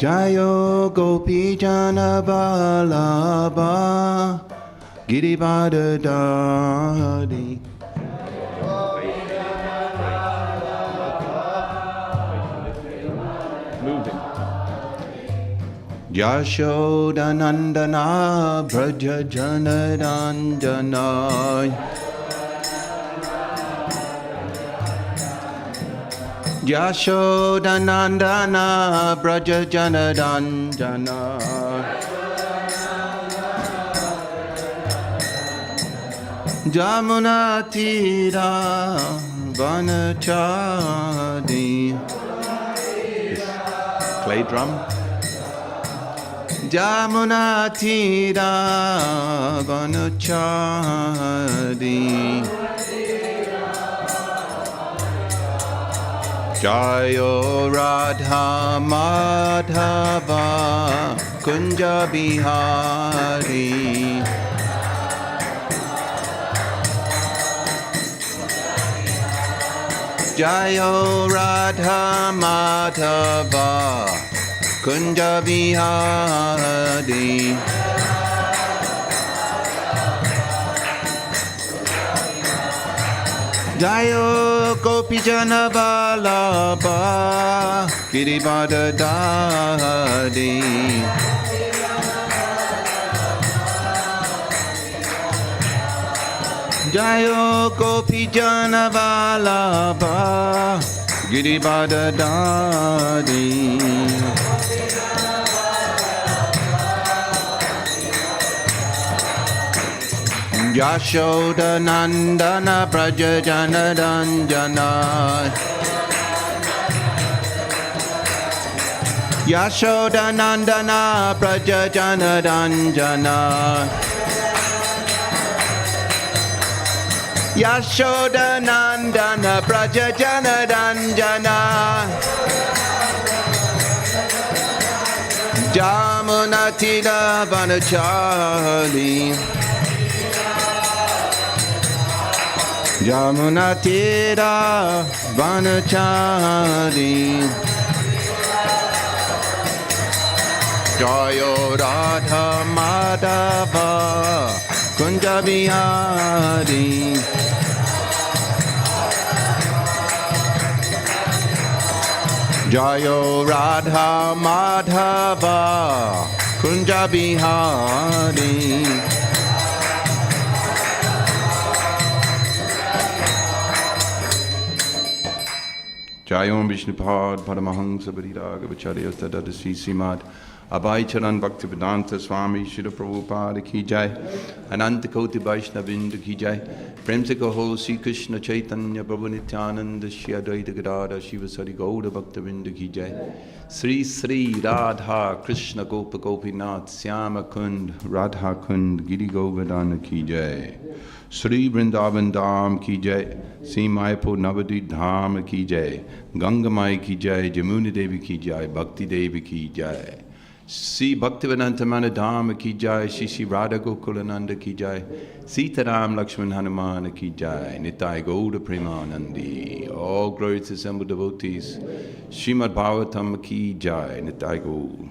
Jayo Gopi Jana Vallabha Girivada Dadi. Moving. Yashodanandana Braja Janaranjana Yashodanandana Braja Janaranjana Jamuna Tira Vanachadi. Clay drum. Jamuna Tira Vanachadi. Jayo Radha Madhava Kunja Bihari. Jayo Radha Madhava Kunja Bihari. Jayo Gopi Jana Vallabha Girivada Dadi. Jayo Gopi Jana Vallabha Girivada Dadi. Yashodanandana Braja Janaranjana Yashodanandana Braja Janaranjana Yashodanandana Braja Janaranjana Jamuna Tira Vanachali Jamuna Tira Vanachari. Jayo Radha Madhava Kunja Bihari. Jayo Radha Madhava Kunja Bihari. Jayom Vishnupad Paramahansa Bhariragha Vacharya Tadadasi Srimad Abhay Charan Bhaktivedanta Swami Srila Prabhupada Ki Jai Ananta Koti Vaishnavinda Ki Jai Prem Se Kaho Sri Krishna Chaitanya Prabhu Nityananda Shri Advaita Gadadhar Shiva Sari Gaura Bhaktavinda Ki Jai Sri Sri Radha Krishna Gopa Gopinath Syama Kund Radha Kund Giri Govardhana Ki Jai Sri Vrindavan Dham Ki Jai Sri Mayapur Navadvip Dham Ki Jai Ganga Mai Ki Jai Jamuna Devi Ki Jai Bhakti Devi Ki Jai Sri Bhaktivedanta Manadhama Ki Jai Shri Shri Radha Gokulananda Ki Jai Sitaram Lakshman Hanuman Ki Jai Nitai Gauda Premanandi. All glory to assembled devotees. Srimad Bhagavatam Ki Jai Nitai Gauda.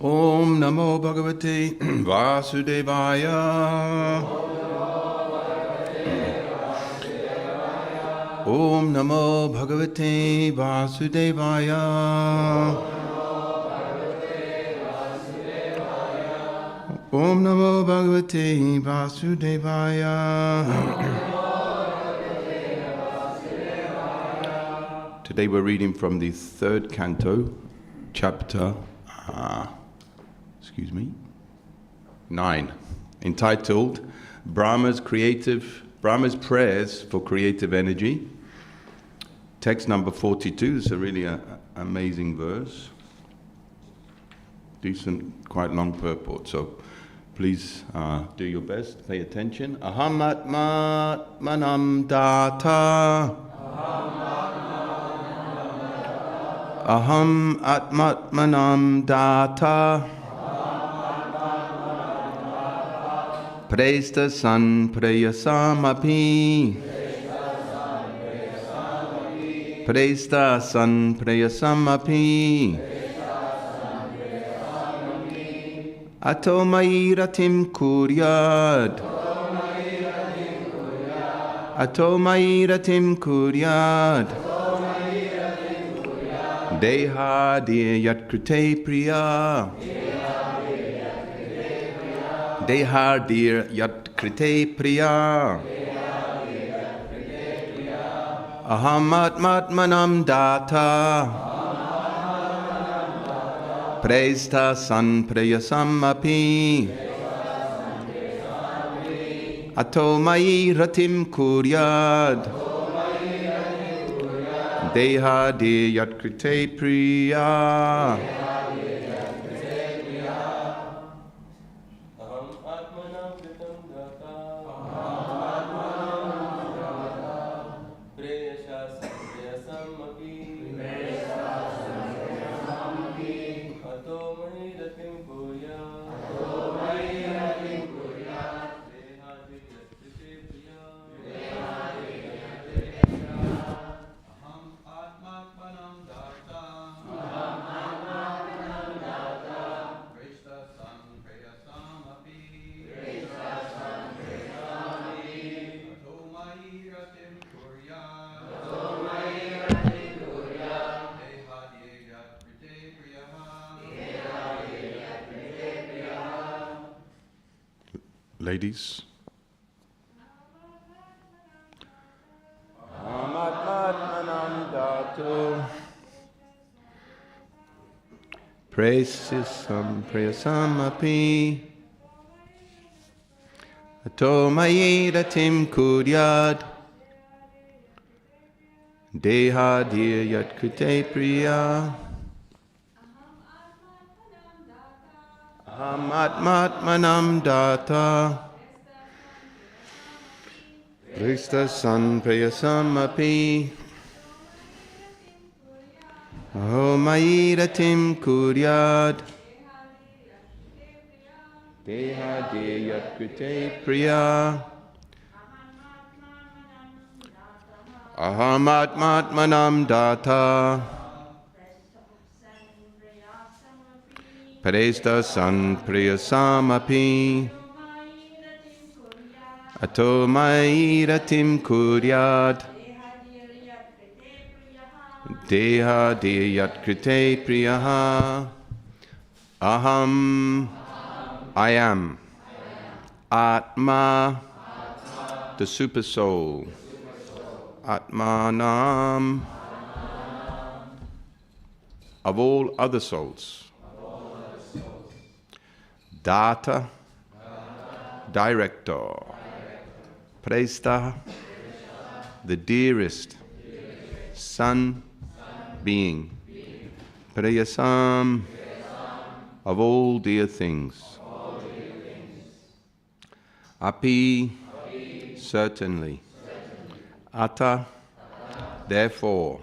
Om Namo Bhagavate Vasudevaya. Om Namo Bhagavate Vasudevaya. Om Namo Bhagavate Vasudevaya. Today we're reading from the third canto, chapter 9, entitled Brahma's Prayers for Creative Energy. Text number 42 is a really amazing verse. Decent, quite long purport, so please do your best, pay attention. Aham atmanam data Aham Atmatmanam Data. Presta San Prayasamapi. Presta San Prayasamapi. Ato Mairatim Kuryad. Ato Mairatim Kuryad. Deha Diya Yatkrite Priya. Deha Diya Yatkrite Priya. Ahamatmatmanam Data. Presta San Prayasamapi. Ato Mairatim Kuryad. Deha Diya Yatkrite Priya. Ladies. Prayasam Prayasamapi. Ato Mayiratim Kuryad. Deha Diya Yatkrite Priya. Ahamatmatmanam Data. Presta San Prayasamapi. Aho Mayiratim Kuryad. Deha Diya Yatkrite Priya. Ahamatmatmanam Data. Presta San Prayasamapi. Ato Mairatim Kuryad. Deha Diya Yatkrite Priyaha. Aham. I am. Atma. The super soul. Atmanam. Of all other souls. Data, director. Presta, the dearest. Son, being. Prayasam, of all dear things. Api, certainly. Ata, therefore.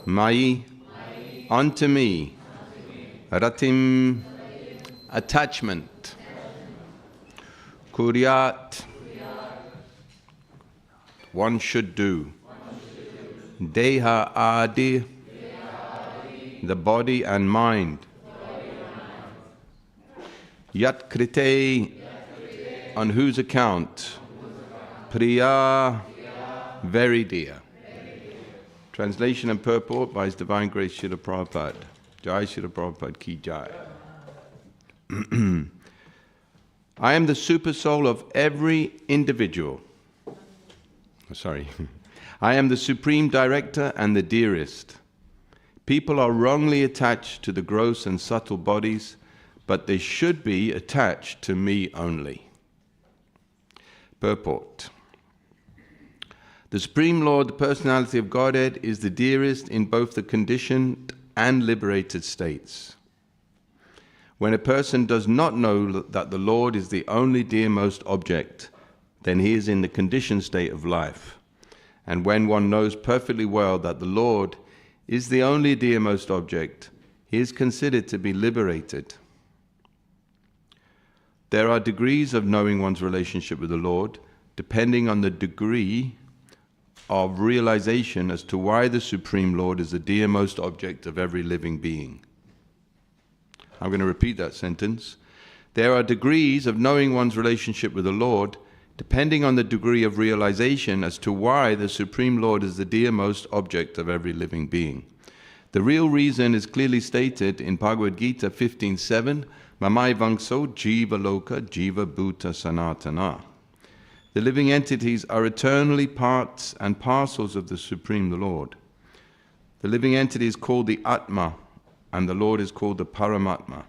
Mai, unto me. Ratim, attachment. Kuryat, one should do. Deha adi, the body and mind. Yat krite, on whose account. Priya, very dear. Translation and purport by His Divine Grace Srila Prabhupada. Jai Srila Prabhupada ki jai. I am the super soul of every individual. I am the supreme director and the dearest. People are wrongly attached to the gross and subtle bodies, but they should be attached to me only. Purport. The Supreme Lord, the Personality of Godhead, is the dearest in both the conditioned and liberated states. When a person does not know that the Lord is the only dearmost object, then he is in the conditioned state of life. And when one knows perfectly well that the Lord is the only dearmost object, he is considered to be liberated. There are degrees of knowing one's relationship with the Lord, depending on the degree of realization as to why the Supreme Lord is the dearmost object of every living being. I'm going to repeat that sentence. There are degrees of knowing one's relationship with the Lord, depending on the degree of realization as to why the Supreme Lord is the dearmost object of every living being. The real reason is clearly stated in Bhagavad Gita 15.7, Mamai Vangso Jiva Loka Jiva Bhuta Sanatana. The living entities are eternally parts and parcels of the Supreme, the Lord. The living entity is called the Atma, and the Lord is called the Paramatma.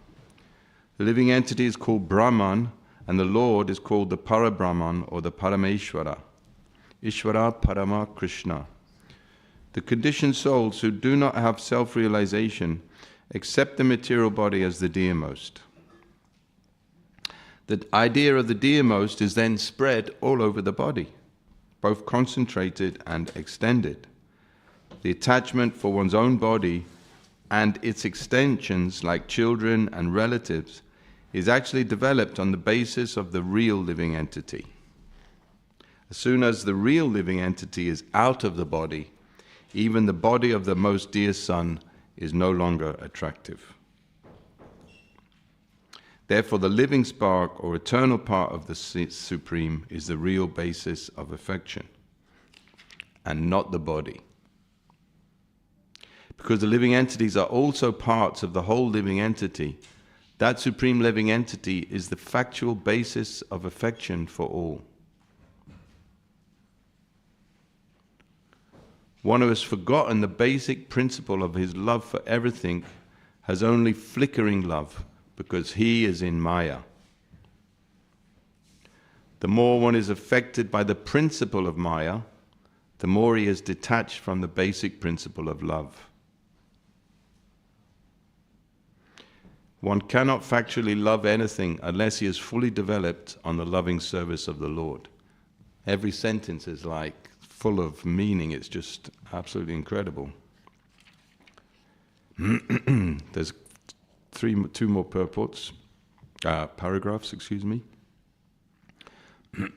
The living entity is called Brahman, and the Lord is called the Parabrahman or the Parameshwara. Ishvara Parama Krishna. The conditioned souls who do not have self-realization accept the material body as the dearmost. The idea of the dearmost is then spread all over the body, both concentrated and extended. The attachment for one's own body and its extensions like children and relatives is actually developed on the basis of the real living entity. As soon as the real living entity is out of the body, even the body of the most dear son is no longer attractive. Therefore, the living spark or eternal part of the Supreme is the real basis of affection, and not the body. Because the living entities are also parts of the whole living entity, that Supreme living entity is the factual basis of affection for all. One who has forgotten the basic principle of his love for everything has only flickering love, because he is in Maya. The more one is affected by the principle of Maya, the more he is detached from the basic principle of love. One cannot factually love anything unless he is fully developed on the loving service of the Lord. Every sentence is like full of meaning. It's just absolutely incredible. There's two more paragraphs.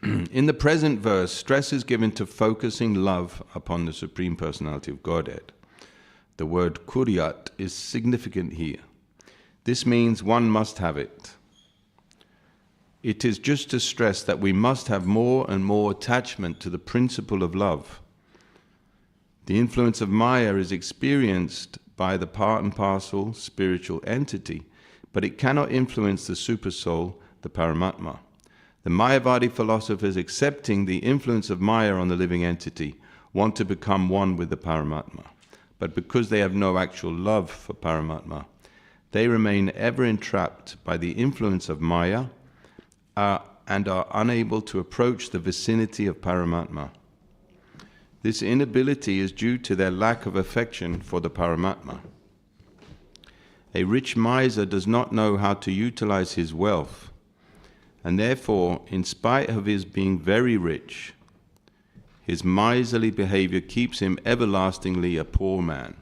In the present verse, stress is given to focusing love upon the Supreme Personality of Godhead. The word kuryat is significant here. This means one must have it. It is just to stress that we must have more and more attachment to the principle of love. The influence of Maya is experienced by the part and parcel spiritual entity, but it cannot influence the supersoul, the Paramatma. The Mayavadi philosophers, accepting the influence of Maya on the living entity, want to become one with the Paramatma. But because they have no actual love for Paramatma, they remain ever entrapped by the influence of Maya and are unable to approach the vicinity of Paramatma. This inability is due to their lack of affection for the Paramatma. A rich miser does not know how to utilize his wealth, and therefore, in spite of his being very rich, his miserly behavior keeps him everlastingly a poor man.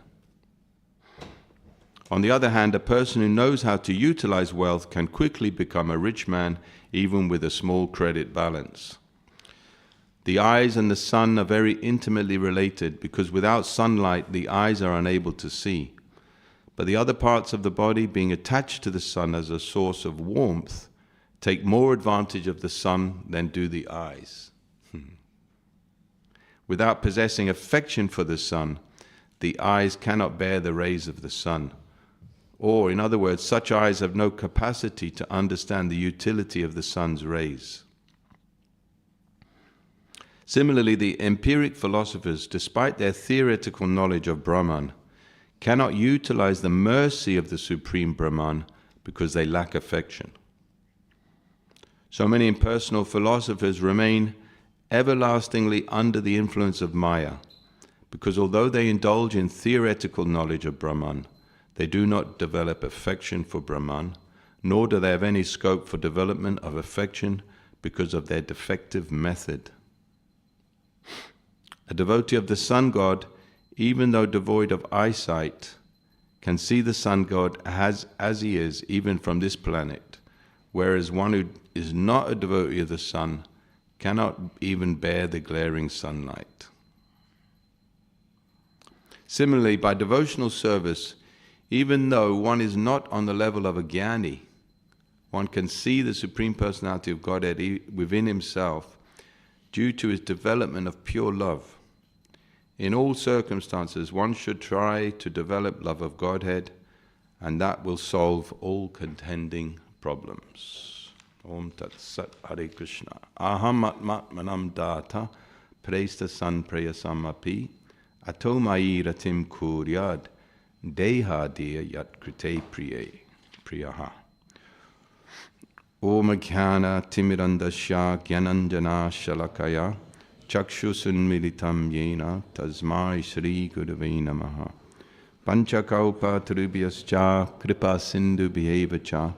On the other hand, a person who knows how to utilize wealth can quickly become a rich man, even with a small credit balance. The eyes and the sun are very intimately related because without sunlight, the eyes are unable to see. But the other parts of the body, being attached to the sun as a source of warmth, take more advantage of the sun than do the eyes. Without possessing affection for the sun, the eyes cannot bear the rays of the sun. Or, in other words, such eyes have no capacity to understand the utility of the sun's rays. Similarly, the empiric philosophers, despite their theoretical knowledge of Brahman, cannot utilize the mercy of the Supreme Brahman because they lack affection. So many impersonal philosophers remain everlastingly under the influence of Maya, because although they indulge in theoretical knowledge of Brahman, they do not develop affection for Brahman, nor do they have any scope for development of affection because of their defective method. A devotee of the sun god even though devoid of eyesight, can see the sun god as he is, even from this planet, whereas one who is not a devotee of the sun cannot even bear the glaring sunlight. Similarly, by devotional service, even though one is not on the level of a jnani, one can see the Supreme Personality of Godhead within himself due to his development of pure love. In all circumstances, one should try to develop love of Godhead, and that will solve all contending problems. Om Tat Sat Hare Krishna. Aham Atmatmanam Data Presta San Prayasamapi Atomai Ratim Kuryad Deha Deya Yat Krite Priyaha. Om Jnana Timirandasya Gyananjana Shalakaya Chakshusunmilitam Yena Tasmai Shri Gurave Namaha. Panchakaupa Trubhyascha Kripa Sindhu Bhyevacha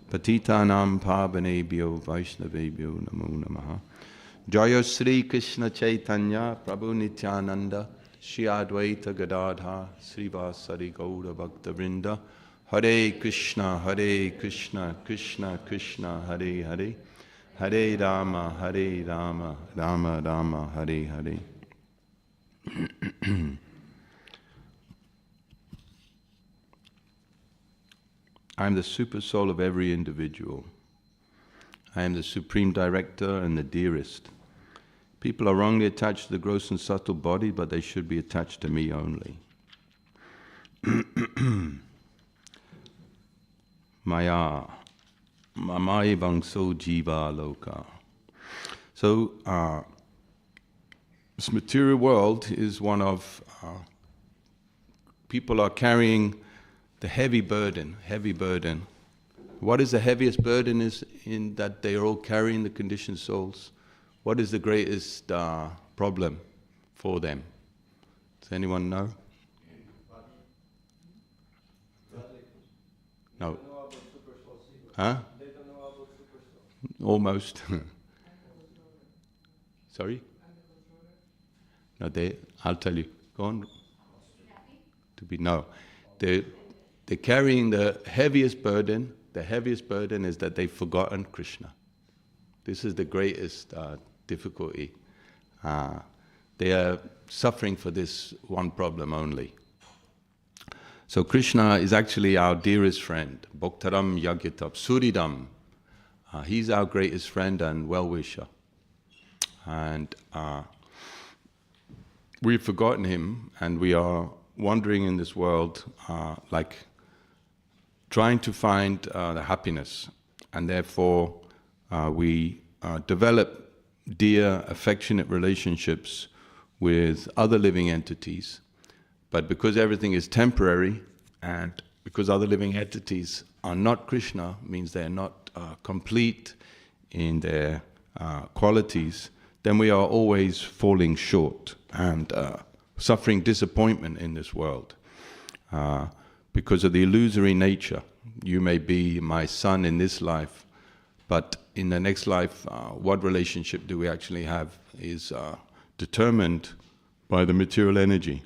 Patitanam Pavanebhyo Vaishnavebhyo Namo Namaha. Jaya Sri Krishna Chaitanya Prabhu Nityananda Shri Advaita Gadadha Srivasari Gaura Bhakta Vrinda. Hare Krishna, Krishna Krishna, Hare Hare, Hare Rama, Rama Rama, Hare Hare. I am the super soul of every individual. I am the supreme director and the dearest. People are wrongly attached to the gross and subtle body, but they should be attached to me only. Maya, Mamai Bangso Jiva Loka. So, this material world is one of, people are carrying the heavy burden. What is the heaviest burden is in that they are all carrying the conditioned souls? What is the greatest problem for them? Does anyone know? No. Huh? They don't know about super soul. Almost. Sorry? No, I'll tell you. Go on. No. They're carrying the heaviest burden. The heaviest burden is that they've forgotten Krishna. This is the greatest difficulty. They are suffering for this one problem only. So Krishna is actually our dearest friend. Bhaktaram Yagyatab Suridam. He's our greatest friend and well-wisher. And we've forgotten him, and we are wandering in this world like trying to find the happiness. And therefore we develop dear, affectionate relationships with other living entities. But because everything is temporary, and because other living entities are not Krishna, means they're not complete in their qualities, then we are always falling short and suffering disappointment in this world because of the illusory nature. You may be my son in this life, but in the next life, what relationship do we actually have is determined by the material energy.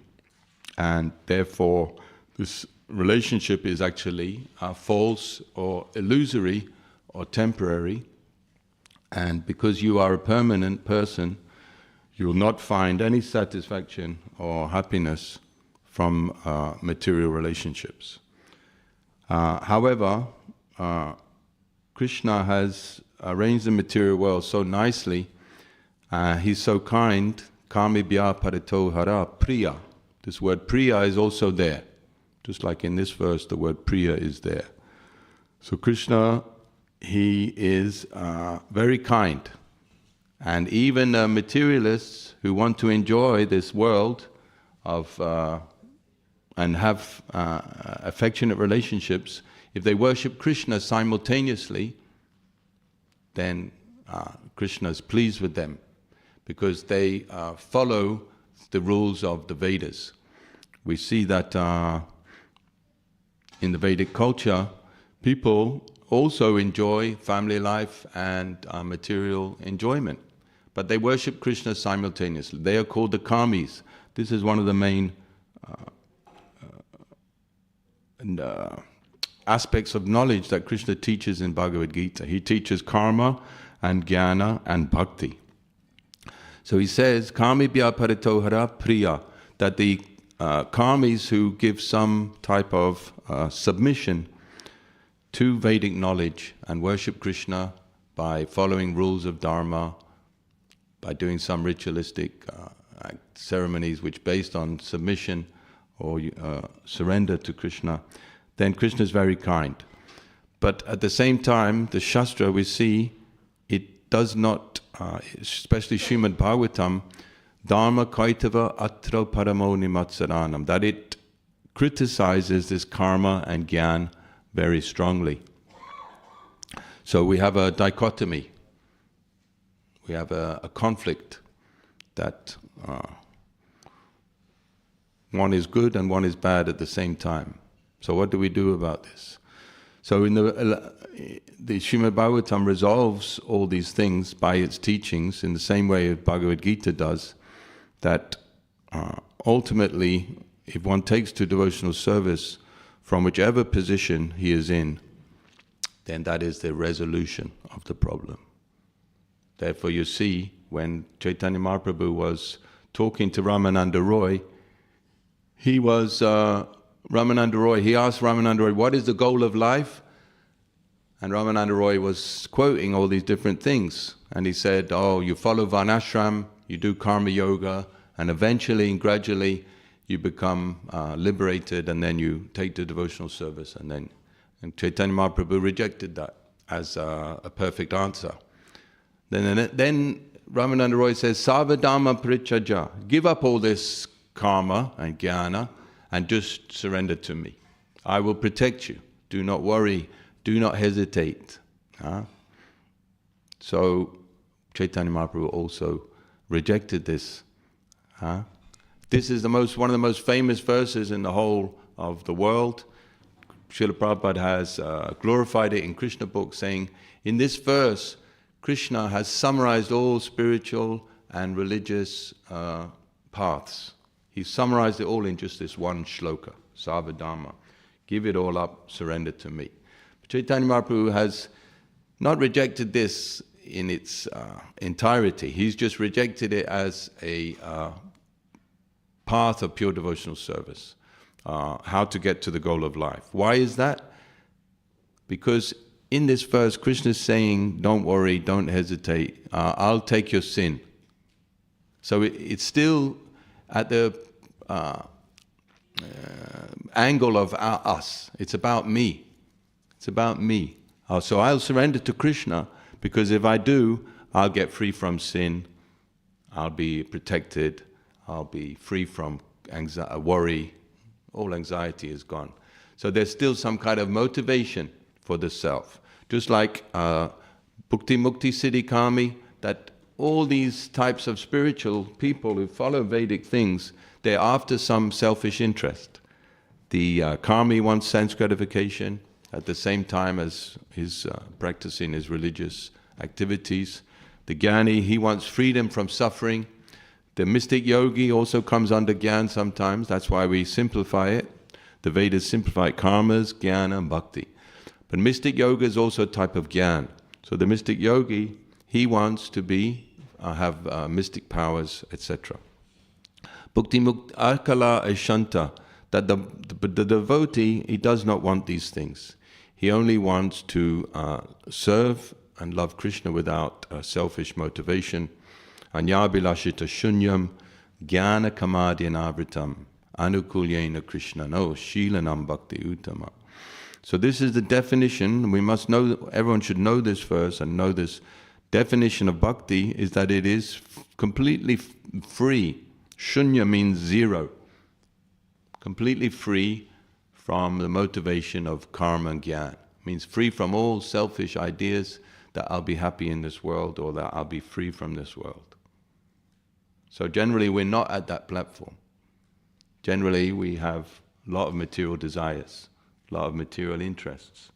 And therefore, this relationship is actually false or illusory or temporary. And because you are a permanent person, you will not find any satisfaction or happiness from material relationships. However, Krishna has arranged the material world so nicely. He's so kind. Kamibhya parito hara priya. This word priya is also there. Just like in this verse, the word priya is there. So Krishna, he is very kind. And even materialists who want to enjoy this world of and have affectionate relationships, if they worship Krishna simultaneously, then Krishna is pleased with them because they follow the rules of the Vedas. We see that in the Vedic culture, people also enjoy family life and material enjoyment, but they worship Krishna simultaneously. They are called the kamis. This is one of the main aspects of knowledge that Krishna teaches in Bhagavad Gita. He teaches karma and jnana and bhakti. So he says, Kamibhya paritohara priya, that the karmis who give some type of submission to Vedic knowledge and worship Krishna by following rules of dharma, by doing some ritualistic ceremonies which based on submission or surrender to Krishna, then Krishna is very kind. But at the same time, the Shastra we see, it does not, especially Srimad Bhagavatam, Dharma kaitava atro paramo nimatsaranam, that it criticizes this karma and jnana very strongly. So we have a dichotomy. We have a conflict that one is good and one is bad at the same time. So what do we do about this? So in the Srimad Bhagavatam resolves all these things by its teachings in the same way as Bhagavad Gita does, that ultimately, if one takes to devotional service from whichever position he is in, then that is the resolution of the problem. Therefore you see, when Chaitanya Mahaprabhu was talking to Ramananda Roy, he asked Ramananda Roy, what is the goal of life? And Ramananda Roy was quoting all these different things. And he said, you follow Varnashram, you do karma yoga, and eventually and gradually you become liberated, and then you take the devotional service. And Chaitanya Mahaprabhu rejected that as a perfect answer. Then Ramananda Roy says, Sarvadharma parichaja, give up all this karma and jnana and just surrender to me. I will protect you. Do not worry. Do not hesitate. So Chaitanya Mahaprabhu also rejected this. This is one of the most famous verses in the whole of the world. Srila Prabhupada has glorified it in Krishna book, saying, in this verse, Krishna has summarized all spiritual and religious paths. He summarized it all in just this one shloka, Sarvadharma. Give it all up, surrender to me. But Chaitanya Mahaprabhu has not rejected this in its entirety. He's just rejected it as a path of pure devotional service, how to get to the goal of life. Why is that? Because in this verse, Krishna is saying, don't worry, don't hesitate, I'll take your sin. So it's still at the angle of us. It's about me. It's about me. So I'll surrender to Krishna, because if I do, I'll get free from sin, I'll be protected, I'll be free from worry, all anxiety is gone. So there's still some kind of motivation for the self. Just like Bhukti Mukti Siddhi Kami, that all these types of spiritual people who follow Vedic things, they're after some selfish interest. The Kami wants sense gratification at the same time as he's practicing his religious activities. The Jnani, he wants freedom from suffering. The mystic yogi also comes under Jnana sometimes. That's why we simplify it. The Vedas simplify karmas, jnana, and bhakti. But mystic yoga is also a type of jnana. So the mystic yogi, he wants to have mystic powers, etc. Bhukti mukti akala ashanta, that the devotee, he does not want these things. He only wants to serve and love Krishna without selfish motivation. Anyabhilashita shunyam jnana kamadyanavritam anukulyena krishnano shilanam bhakti uttama. So this is the definition. We must know, everyone should know this verse and know this definition of bhakti, is that it is completely free. Shunya means zero. Completely free from the motivation of karma and jnana. Means free from all selfish ideas that I'll be happy in this world or that I'll be free from this world. So generally we're not at that platform. Generally we have a lot of material desires, a lot of material interests.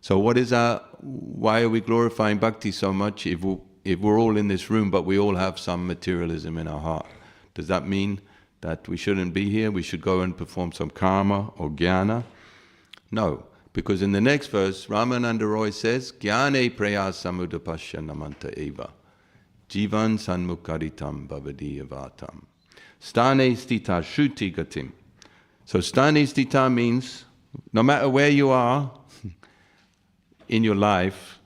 So why are we glorifying bhakti so much if we're all in this room but we all have some materialism in our heart? Does that mean that we shouldn't be here, we should go and perform some karma or jnana. No, because in the next verse, Ramananda Roy says, Jnane prayasamudapashya namanta eva, jivan sanmukaritam bhavadiyavatam, stane stita shruti gatim. So stane stita means, no matter where you are in your life,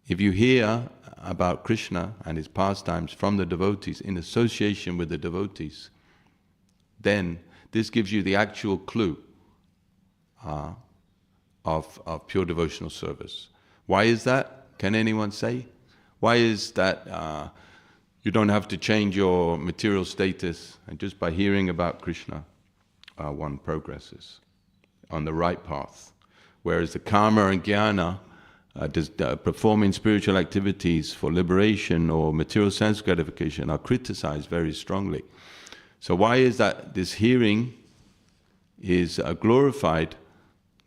if you hear about Krishna and his pastimes from the devotees, in association with the devotees, then this gives you the actual clue of pure devotional service. Why is that? Can anyone say? Why is that you don't have to change your material status, and just by hearing about Krishna, one progresses on the right path? Whereas the karma and jnana, performing spiritual activities for liberation or material sense gratification, are criticized very strongly. So why is that this hearing is glorified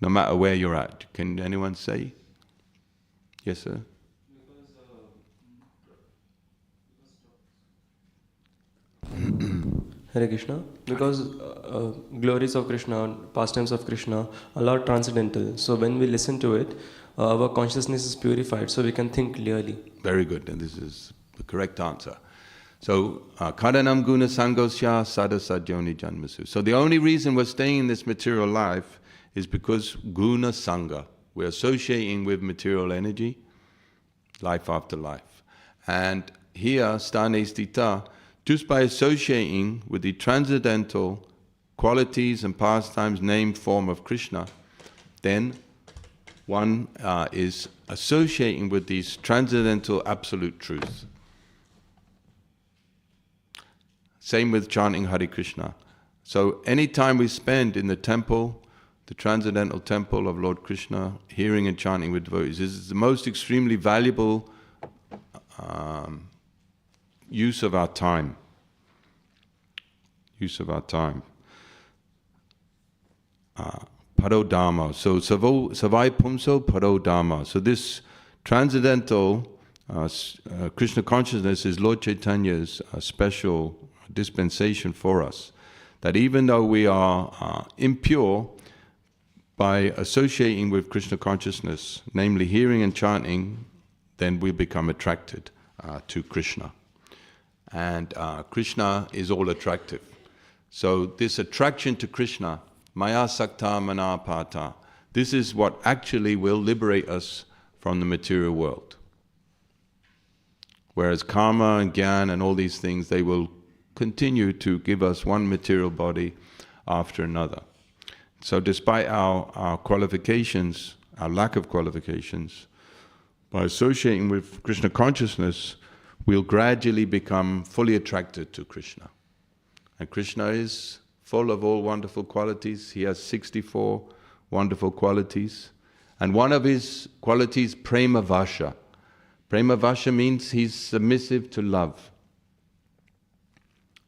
no matter where you're at? Can anyone say? Yes, sir? Hare Krishna. Because glories of Krishna, pastimes of Krishna are all transcendental. So when we listen to it, our consciousness is purified, so we can think clearly. Very good, and this is the correct answer. So, karanam guna sangosya sadasajyoni janmasu. So the only reason we're staying in this material life is because guna sangha. We're associating with material energy, life after life. And here, stane stita, just by associating with the transcendental qualities and pastimes, name, form of Krishna, then one is associating with these transcendental absolute truths. Same with chanting Hare Krishna. So any time we spend in the temple, the transcendental temple of Lord Krishna, hearing and chanting with devotees, is the most extremely valuable use of our time. Use of our time. Parodharma. So savai pumso parodharma. So this transcendental Krishna consciousness is Lord Chaitanya's special dispensation for us. That even though we are impure, by associating with Krishna consciousness, namely hearing and chanting, then we become attracted to Krishna. And Krishna is all attractive. So this attraction to Krishna, maya sakta manapata, this is what actually will liberate us from the material world. Whereas karma and jnana and all these things, they will continue to give us one material body after another. So despite our qualifications, our lack of qualifications, by associating with Krishna consciousness, we'll gradually become fully attracted to Krishna. And Krishna is full of all wonderful qualities. He has 64 wonderful qualities. And one of his qualities, prema vasha. Prema vasha means he's submissive to love.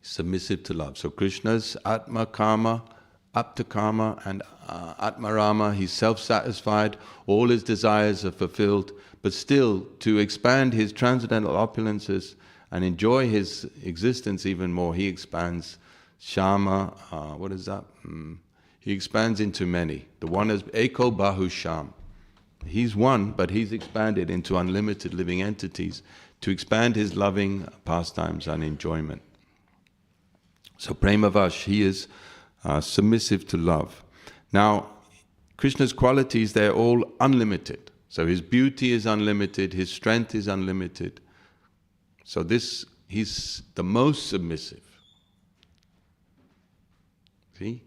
Submissive to love. So Krishna's Atma Kama, Apta Kama and Atma Rama, he's self-satisfied, all his desires are fulfilled, but still to expand his transcendental opulences and enjoy his existence even more, he expands Shama, what is that? He expands into many. The one is Eko Bahu Sham. He's one, but he's expanded into unlimited living entities to expand his loving pastimes and enjoyment. So Premavash, he is submissive to love. Now, Krishna's qualities, they're all unlimited. So his beauty is unlimited, his strength is unlimited. So he's the most submissive. See?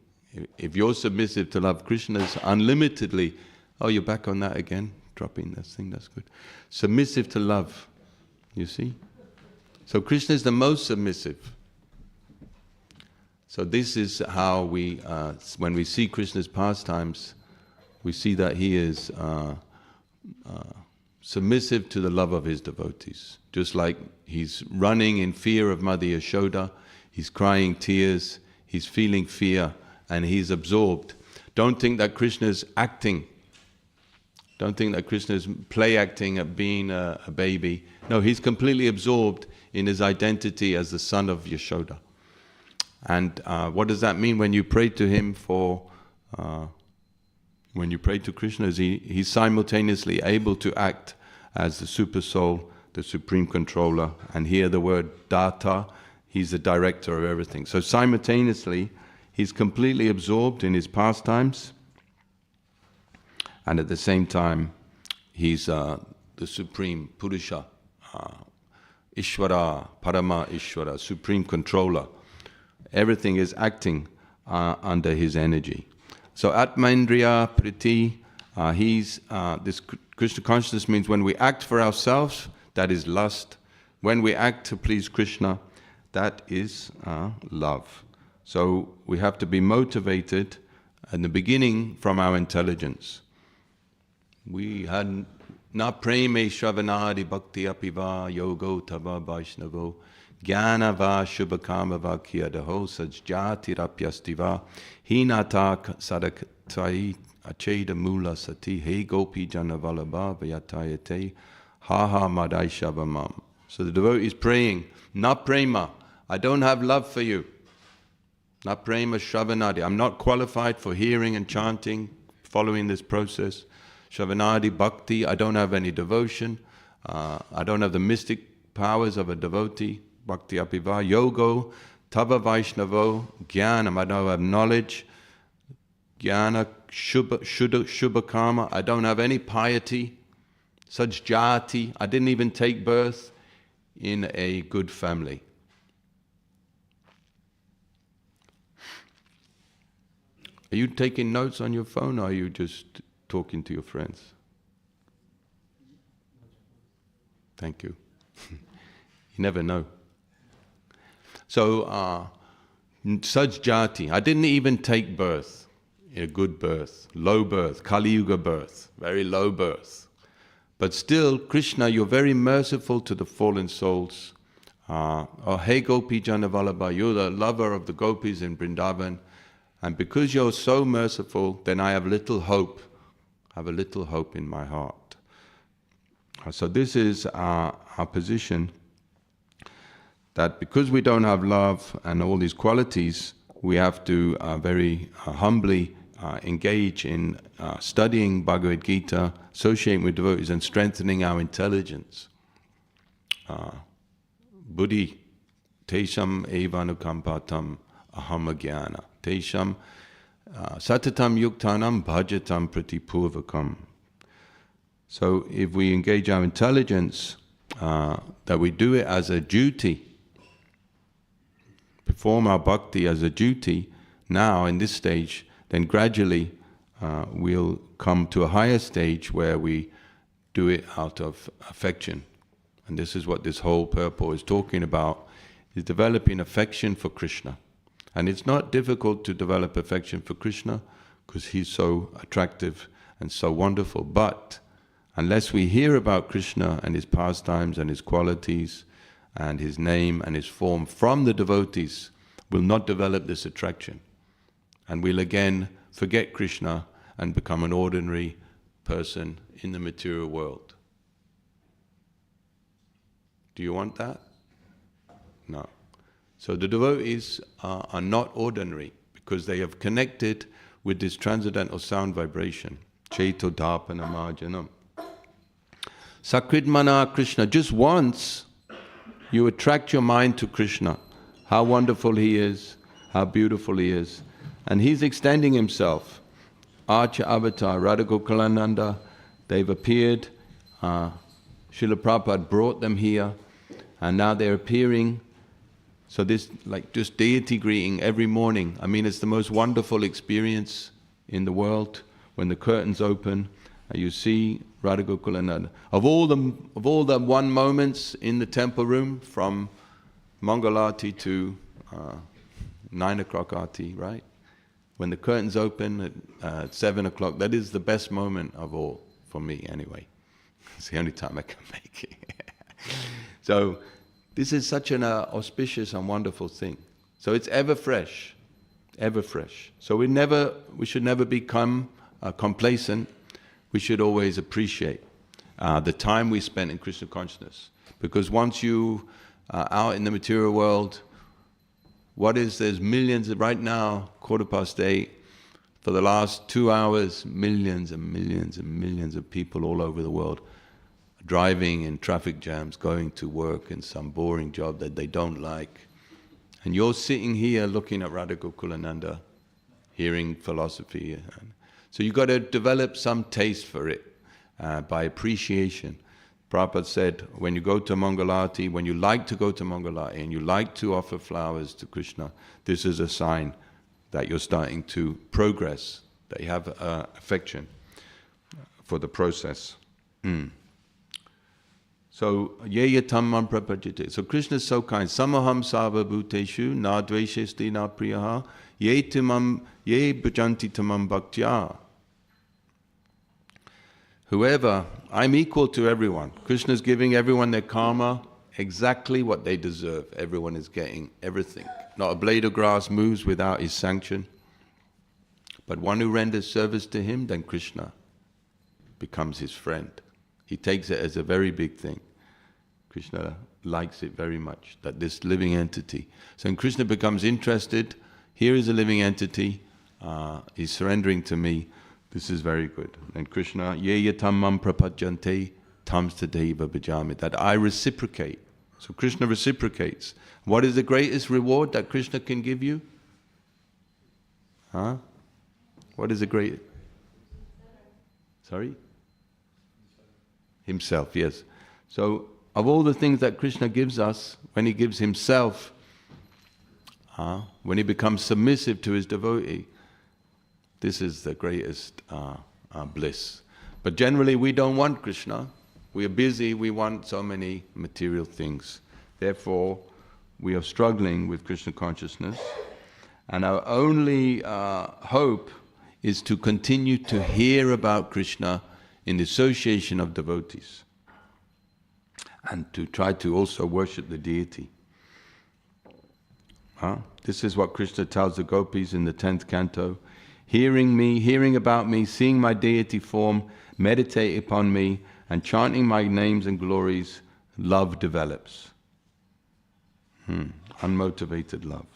If you're submissive to love, Krishna's unlimitedly, oh, you're back on that again, dropping this thing, that's good. Submissive to love, you see? So Krishna is the most submissive. So this is how we, when we see Krishna's pastimes, we see that he is submissive to the love of his devotees. Just like he's running in fear of Mother Yashoda, he's crying tears, he's feeling fear, and he's absorbed. Don't think that Krishna's acting. Don't think that Krishna's play acting at being a baby. No, he's completely absorbed in his identity as the son of Yashoda. And what does that mean when you pray to him when you pray to Krishna? He's simultaneously able to act as the super soul, the supreme controller, and here the word Dāta, he's the director of everything. So simultaneously, he's completely absorbed in his pastimes, and at the same time, he's the supreme Purusha, Ishvara, Parama Ishvara, supreme controller. Everything is acting under his energy. So Atmaindriya-priti, this Krishna consciousness means when we act for ourselves, that is lust. When we act to please Krishna, that is love. So we have to be motivated in the beginning from our intelligence. We had na preme shravanadi bhakti apiva yogo tava vaishnavo jnana va shubhakama va kiyadaho sajjati rapyastiva hinata sadakatai acheda mula sati he gopi janavalabha vayatayate haha madai shavamam. So the devotee is praying, na prema, I don't have love for you. Na prema shravanadi, I'm not qualified for hearing and chanting, following this process. Shravanadi bhakti, I don't have any devotion. I don't have the mystic powers of a devotee. Bhakti apiva yogo, tava vaishnavo, jnanam, I don't have knowledge. Jnana shubha karma, I don't have any piety. Sajjati, I didn't even take birth in a good family. Are you taking notes on your phone, or are you just talking to your friends? Thank you. You never know. So, Sajjati, I didn't even take birth, a good birth, low birth, Kali Yuga birth, very low birth. But still, Krishna, you're very merciful to the fallen souls. Oh, hey Gopi Janavalabha, you're the lover of the gopis in Vrindavan. And because you're so merciful, then I have little hope. I have a little hope in my heart. So this is our position, that because we don't have love and all these qualities, we have to very humbly engage in studying Bhagavad Gita, associating with devotees, and strengthening our intelligence. Buddhi, tesham evanukampatam ahamagyana, tesham satatam yuktanam bhajatam pratipurvakam. So if we engage our intelligence, that we do it as a duty, perform our bhakti as a duty now in this stage, then gradually we'll come to a higher stage where we do it out of affection. And this is what this whole purport is talking about, is developing affection for Krishna. And it's not difficult to develop affection for Krishna because he's so attractive and so wonderful. But unless we hear about Krishna and his pastimes and his qualities and his name and his form from the devotees, we'll not develop this attraction. And we'll again forget Krishna and become an ordinary person in the material world. Do you want that? No. So the devotees are not ordinary because they have connected with this transcendental sound vibration. Cheto dharpana marjanam. Sakridmana Krishna. Just once you attract your mind to Krishna. How wonderful he is, how beautiful he is. And he's extending himself. Archa Avatar, Radha Gokulananda, they've appeared. Srila Prabhupada brought them here. And now they're appearing. So this, like just deity greeting every morning. I mean, it's the most wonderful experience in the world. When the curtains open, you see Radha Gokulananda. Of all the one moments in the temple room, from Mangalarti to 9 o'clock Arti, right? When the curtains open at 7 o'clock, that is the best moment of all, for me anyway. It's the only time I can make it. So this is such an auspicious and wonderful thing. So it's ever fresh, ever fresh. So we should never become complacent. We should always appreciate the time we spent in Krishna consciousness. Because once you are out in the material world, there's millions, right now, 8:15, for the last 2 hours, millions and millions and millions of people all over the world driving in traffic jams, going to work in some boring job that they don't like. And you're sitting here looking at Radha Gokulananda, hearing philosophy. So you've got to develop some taste for it by appreciation. Prabhupada said, when you go to Mangalarti, when you like to go to Mangalarti and you like to offer flowers to Krishna, this is a sign that you're starting to progress, that you have affection for the process. So, yeya tammam prapajite. So Krishna is so kind. Samaham sava bhuteshu na dveshesti na priyaha ye bhajanti tamam bhaktya. Whoever, I'm equal to everyone. Krishna is giving everyone their karma exactly what they deserve. Everyone is getting everything. Not a blade of grass moves without his sanction. But one who renders service to him, then Krishna becomes his friend. He takes it as a very big thing. Krishna likes it very much, that this living entity. So when Krishna becomes interested, here is a living entity, he's surrendering to me, this is very good. And Krishna, ye yatam mam prapajante tam tadeva bhajami, that I reciprocate. So Krishna reciprocates. What is the greatest reward that Krishna can give you? What is the greatest? Sorry? Himself, yes. So, of all the things that Krishna gives us, when he gives himself, when he becomes submissive to his devotee, this is the greatest bliss. But generally we don't want Krishna. We are busy, we want so many material things. Therefore, we are struggling with Krishna consciousness. And our only hope is to continue to hear about Krishna in the association of devotees, and to try to also worship the deity. This is what Krishna tells the gopis in the 10th canto. Hearing me, hearing about me, seeing my deity form, meditate upon me, and chanting my names and glories, love develops. Unmotivated love.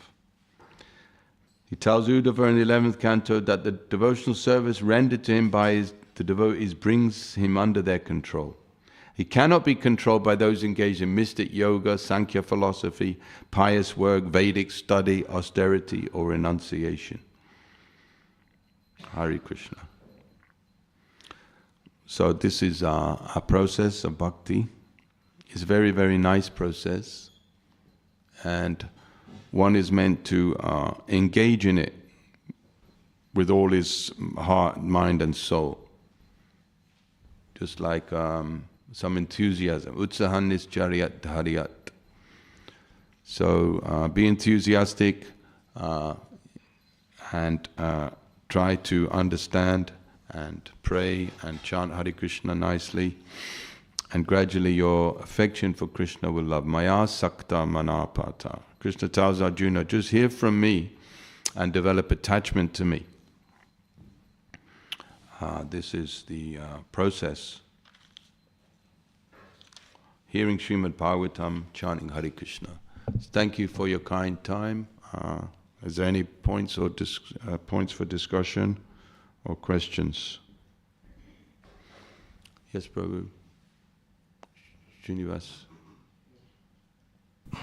He tells Uddhava in the 11th canto that the devotional service rendered to him by the devotees brings him under their control. He cannot be controlled by those engaged in mystic yoga, Sankhya philosophy, pious work, Vedic study, austerity, or renunciation. Hare Krishna. So this is our process of bhakti. It's a very, very nice process. And one is meant to engage in it with all his heart, mind and soul. Just like some enthusiasm. Utsahan nischaryat dharyat. So be enthusiastic and try to understand and pray and chant Hare Krishna nicely. And gradually your affection for Krishna will love. Maya sakta manapata. Krishna tells Arjuna, just hear from me and develop attachment to me. This is the process. Hearing Srimad Bhagavatam, chanting Hare Krishna. Thank you for your kind time. Is there any points or points for discussion or questions? Yes, Prabhu. Srinivas. Hare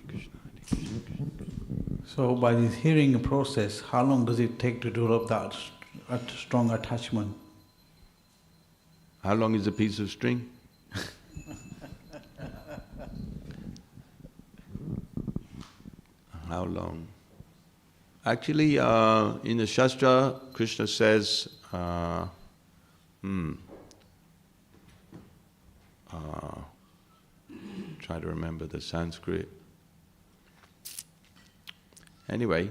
Krishna, Hare Krishna. So by this hearing process, how long does it take to develop that strong attachment? How long is a piece of string? How long? Actually, in the Shastra, Krishna says, try to remember the Sanskrit. Anyway,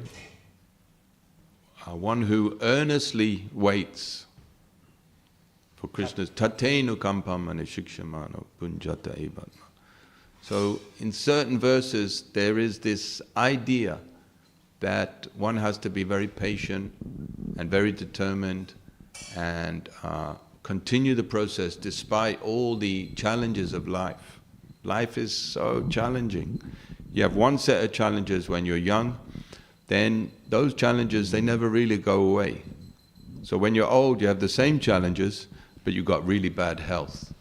one who earnestly waits for Krishna's tatenu kampam anishikshamano punjata evatma. So in certain verses there is this idea that one has to be very patient and very determined and continue the process despite all the challenges of life. Life is so challenging. You have one set of challenges when you're young, then those challenges, they never really go away. So when you're old, you have the same challenges, but you've got really bad health.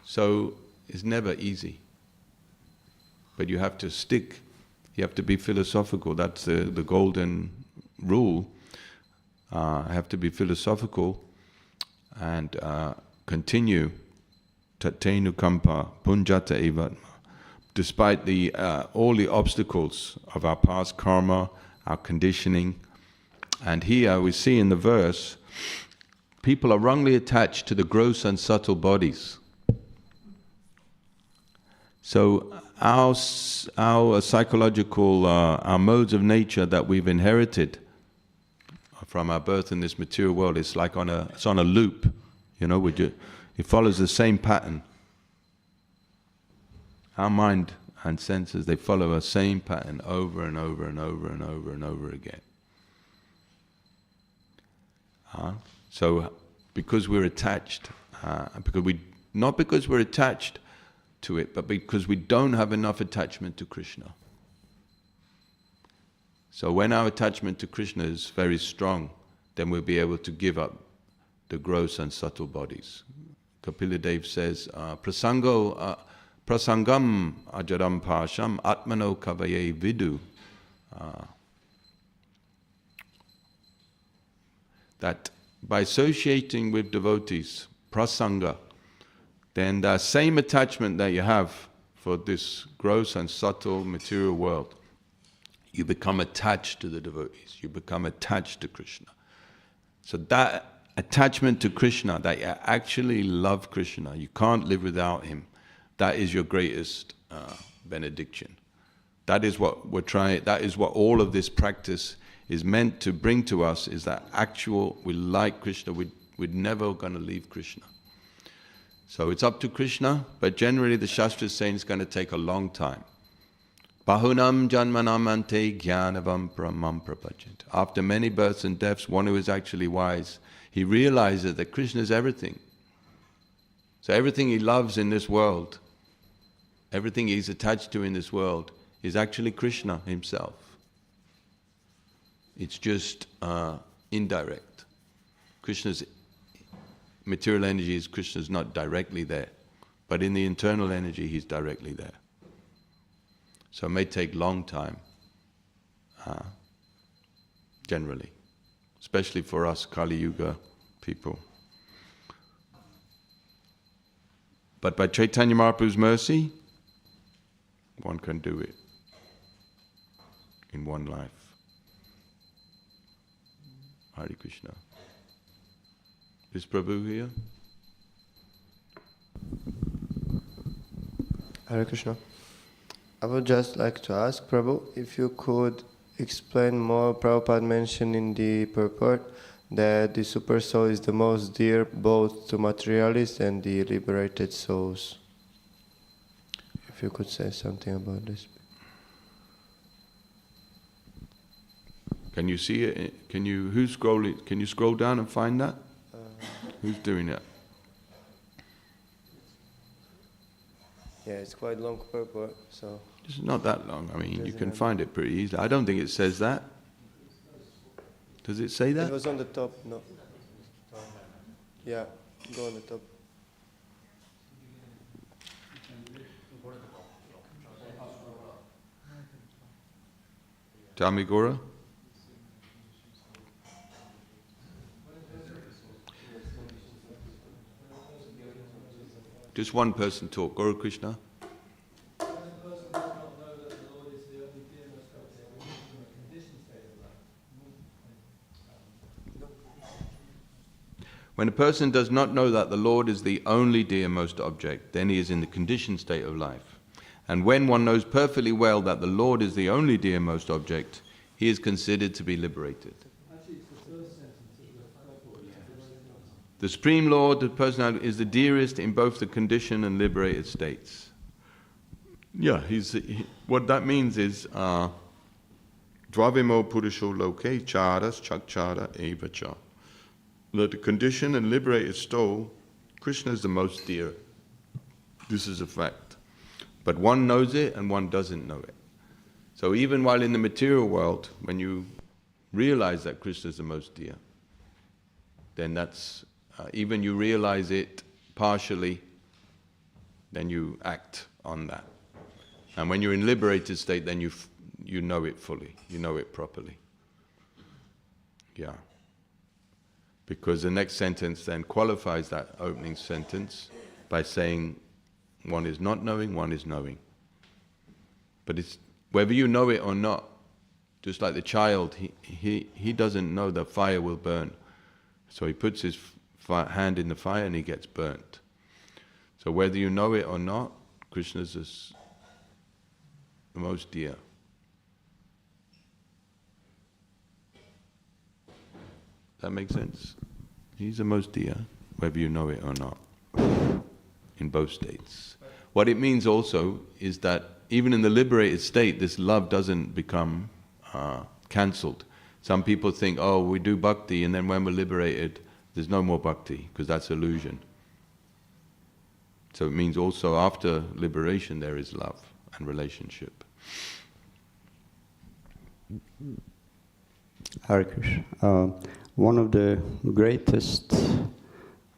So it's never easy. But you have to stick, you have to be philosophical. That's the golden rule. Have to be philosophical and continue. Tattenu kampa punjata evatma. Despite all the obstacles of our past karma, our conditioning. And here we see in the verse, people are wrongly attached to the gross and subtle bodies. So our psychological, our modes of nature that we've inherited from our birth in this material world, it's like it's on a loop, it follows the same pattern. Our mind and senses, they follow a same pattern over and over and over and over and over again. So because we're attached, not because we're attached to it, but because we don't have enough attachment to Krishna. So when our attachment to Krishna is very strong, then we'll be able to give up the gross and subtle bodies. Kapila Dev says, prasangam ajaram pasham atmano kavaye vidu. That by associating with devotees, prasanga, then the same attachment that you have for this gross and subtle material world, you become attached to the devotees, you become attached to Krishna. So that attachment to Krishna, that you actually love Krishna, you can't live without him, that is your greatest benediction. That is what we're trying, that is what all of this practice is meant to bring to us, is that we like Krishna, we're never going to leave Krishna. So it's up to Krishna, but generally the Shastras saying it's going to take a long time. Bahunam janmanam ante jnanavam brahmam prapacchant. After many births and deaths, one who is actually wise, he realizes that Krishna is everything. So everything he loves in this world, everything he's attached to in this world, is actually Krishna himself. It's just indirect. Krishna's material energy is Krishna's not directly there, but in the internal energy he's directly there. So it may take long time, generally, especially for us Kali Yuga people. But by Chaitanya Mahaprabhu's mercy, one can do it in one life. Hare Krishna. Is Prabhu here? Hare Krishna. I would just like to ask Prabhu if you could explain more. Prabhupada mentioned in the purport that the super soul is the most dear both to materialists and the liberated souls. If you could say something about this. Can you see it? Who's scrolling? Can you scroll down and find that? Who's doing that? Yeah, it's quite long purport, so... It's not that long. I mean, you can find it pretty easily. I don't think it says that. Does it say that? It was on the top, no. Yeah, go on the top. Tell me, Gora. Just one person talk. Guru Krishna. When a person does not know that the Lord is the only dearmost object, then he is in the conditioned state of life. And when one knows perfectly well that the Lord is the only dearmost object, he is considered to be liberated. The Supreme Lord, the personality, is the dearest in both the conditioned and liberated states. Yeah, what that means is Dvavimo Purusho Loke Charas Chakchara Evacha. That the conditioned and liberated soul Krishna is the most dear. This is a fact. But one knows it and one doesn't know it. So even while in the material world, when you realize that Krishna is the most dear, then that's, even you realize it partially, then you act on that. And when you're in liberated state, then you know it fully, you know it properly. Yeah. Because the next sentence then qualifies that opening sentence by saying one is not knowing, one is knowing. But it's whether you know it or not, just like the child, he doesn't know that fire will burn. So he puts his hand in the fire and he gets burnt. So whether you know it or not, Krishna is the most dear. That makes sense? He's the most dear, whether you know it or not, in both states. What it means also is that even in the liberated state, this love doesn't become cancelled. Some people think, oh, we do bhakti, and then when we're liberated, there's no more bhakti, because that's illusion. So it means also after liberation, there is love and relationship. Hare Krishna. One of the greatest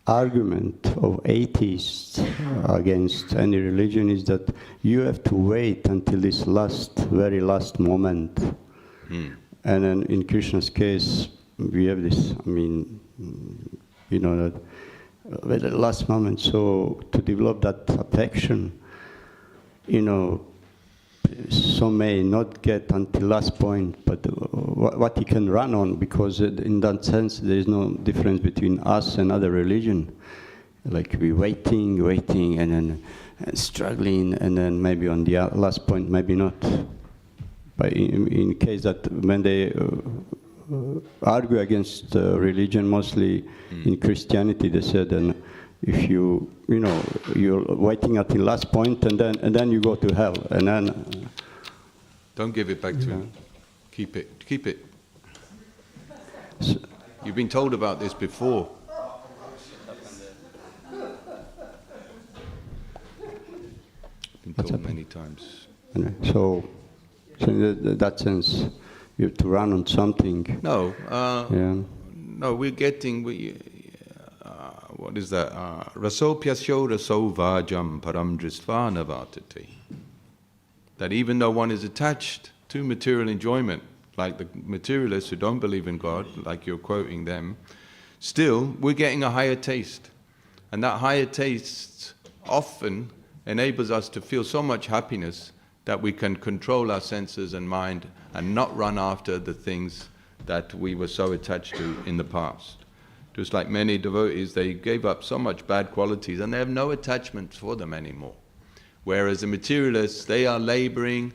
argument of atheists against any religion is that you have to wait until this very last moment. And then in Krishna's case, we have this, that very last moment. So to develop that affection, some may not get until last point, but what he can run on, because in that sense there is no difference between us and other religion. Like we waiting, and then struggling, and then maybe on the last point, maybe not. But in case that when they argue against religion, mostly in Christianity, they said, and if you're waiting until last point, and then you go to hell, and then don't give it back to him. Keep it. So, you've been told about this before. Been told many times. So in that sense, you have to run on something. No, no, we're getting. What is that? Raso pyasyo raso vajam param dristva navatati. That even though one is attached to material enjoyment, like the materialists who don't believe in God, like you're quoting them, still we're getting a higher taste. And that higher taste often enables us to feel so much happiness that we can control our senses and mind and not run after the things that we were so attached to in the past. Just like many devotees, they gave up so much bad qualities and they have no attachment for them anymore. Whereas the materialists, they are laboring,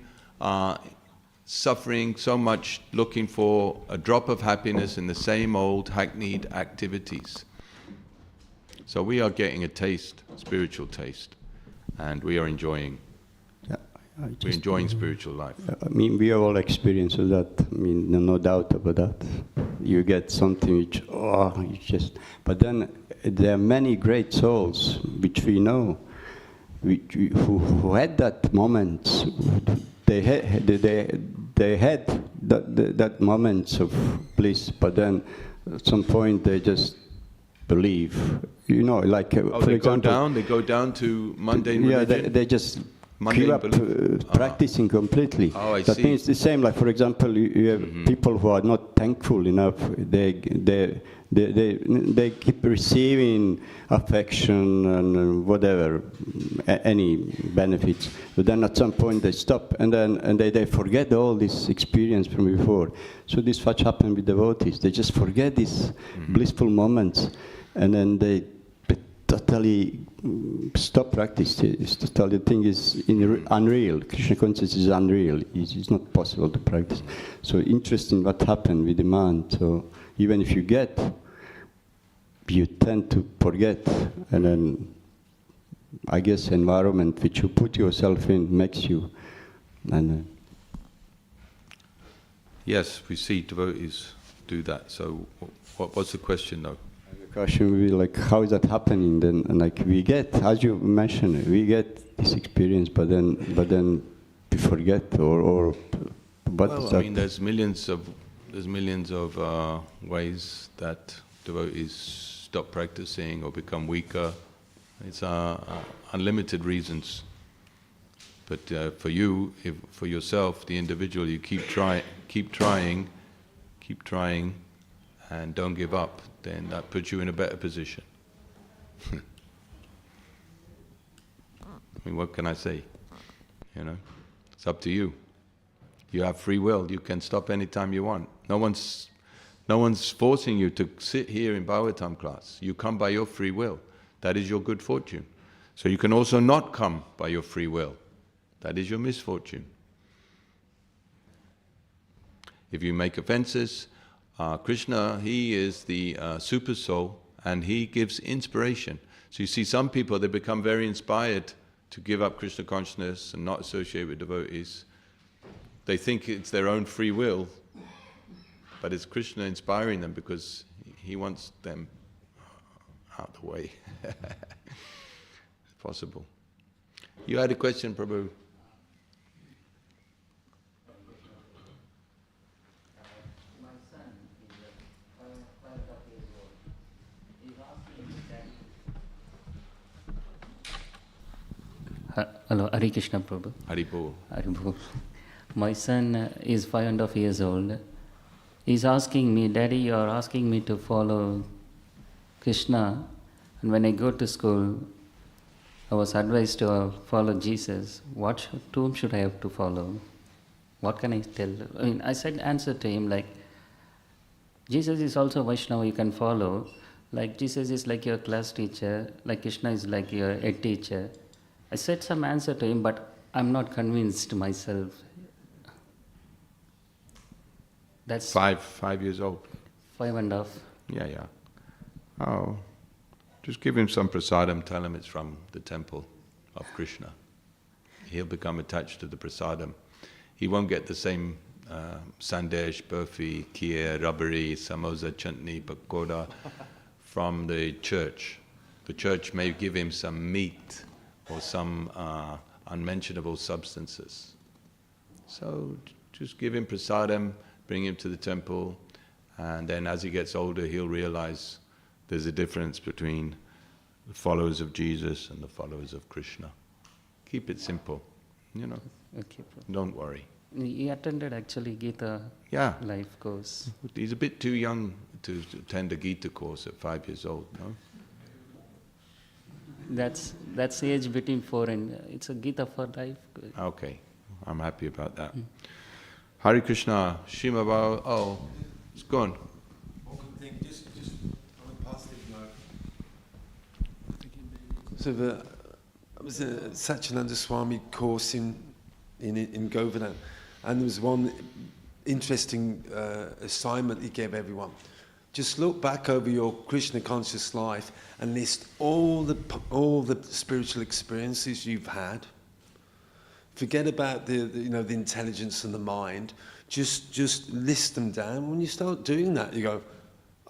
suffering so much, looking for a drop of happiness in the same old hackneyed activities. So we are getting a taste, spiritual taste, and we are enjoying. We're enjoying spiritual life. We have all experience of that. No doubt about that. You get something which, but then there are many great souls which we know, who had that moment. They had that moments of bliss, but then at some point they just believe. Like for example, they go down to mundane religion. They just give up practicing completely. I that see. means the same. Like for example, you have people who are not thankful enough. They keep receiving affection and whatever, any benefits. But then at some point they stop, and they forget all this experience from before. So this much happened with devotees. They just forget these blissful moments, and then they totally stop practice. The thing is unreal. Krishna consciousness is unreal. It's not possible to practice. So interesting what happened with the man. So even if you get, you tend to forget, and then I guess environment which you put yourself in makes you. And yes, we see devotees do that. So what's the question though? I have a question will be like, how is that happening? Then, and like we get, as you mentioned, we get this experience, but then we forget, or but well, I mean, there's millions of ways that devotees stop practicing or become weaker. It's unlimited reasons. But for you, for yourself, the individual, you keep trying, and don't give up. Then that puts you in a better position. I mean, what can I say? You know, it's up to you. You have free will. You can stop anytime you want. No one's forcing you to sit here in Bhagavatam class. You come by your free will. That is your good fortune. So you can also not come by your free will. That is your misfortune. If you make offenses, Krishna, he is the super soul, and he gives inspiration. So you see some people, they become very inspired to give up Krishna consciousness and not associate with devotees. They think it's their own free will, but it's Krishna inspiring them because he wants them out of the way. It's possible. You had a question, Prabhu? Hello, Hare Krishna Prabhu. Haribol. Haribol. My son is 5.5 years old. He's asking me, Daddy, you are asking me to follow Krishna, and when I go to school, I was advised to follow Jesus. To whom should I have to follow? What can I tell? I mean, I said answer to him like, Jesus is also Vaishnava, you can follow. Like Jesus is like your class teacher, like Krishna is like your head teacher. I said some answer to him, but I'm not convinced myself. That's 5 years old. 5.5. Yeah. Oh, just give him some prasadam, tell him it's from the temple of Krishna. He'll become attached to the prasadam. He won't get the same sandesh, burfi, kheer, rabari, samosa, chutney, pakoda from the church. The church may give him some meat or some unmentionable substances. So just give him prasadam, bring him to the temple, and then as he gets older, he'll realize there's a difference between the followers of Jesus and the followers of Krishna. Keep it simple, you know. Okay. Don't worry. He attended actually Gita life course. He's a bit too young to attend a Gita course at 5 years old, no? That's the age between 4 and it's a Gita for life. Okay, I'm happy about that. Hare Krishna, Shimabha, oh, it's gone. One good thing, just on a positive note. So I was at a Satchidananda Swami course in Govardhan, and there was one interesting assignment he gave everyone. Just look back over your Krishna conscious life and list all the spiritual experiences you've had. Forget about the intelligence and the mind. Just list them down. When you start doing that, you go,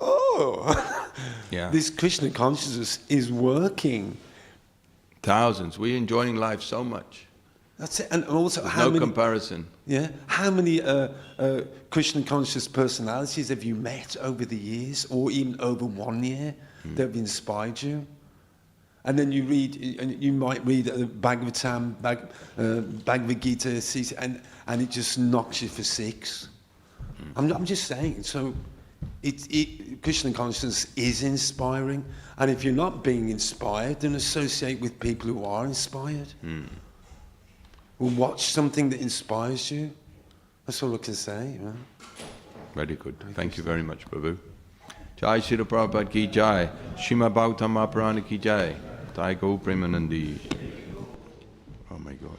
oh, yeah. This Krishna consciousness is working. Thousands. We're enjoying life so much. That's it. And also, no comparison. Yeah. How many Krishna conscious personalities have you met over the years, or even over 1 year, that have inspired you? And then you might read Bhagavatam, Bhagavad Gita, and it just knocks you for 6. I'm just saying. So, Krishna consciousness is inspiring, and if you're not being inspired, then associate with people who are inspired. Or watch something that inspires you. That's all I can say. Right? Very good. Thank you very much, Prabhu. Jai Srila Prabhupada ki jai. Srimad Bhagavatam Mahaprana ki jai. Thai Go Premanandi. Oh my gosh.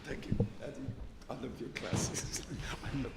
Thank you. I love your classes. I love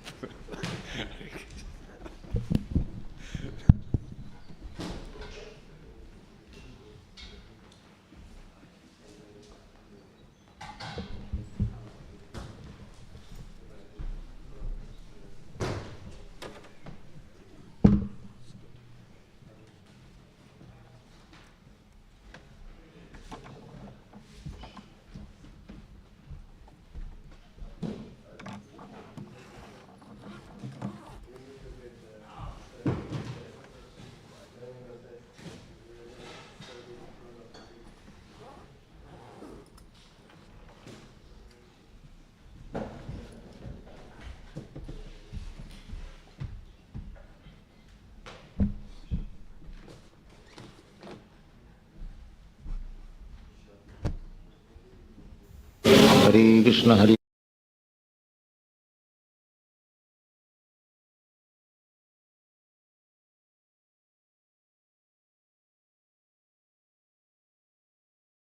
Hare Krishna, Hare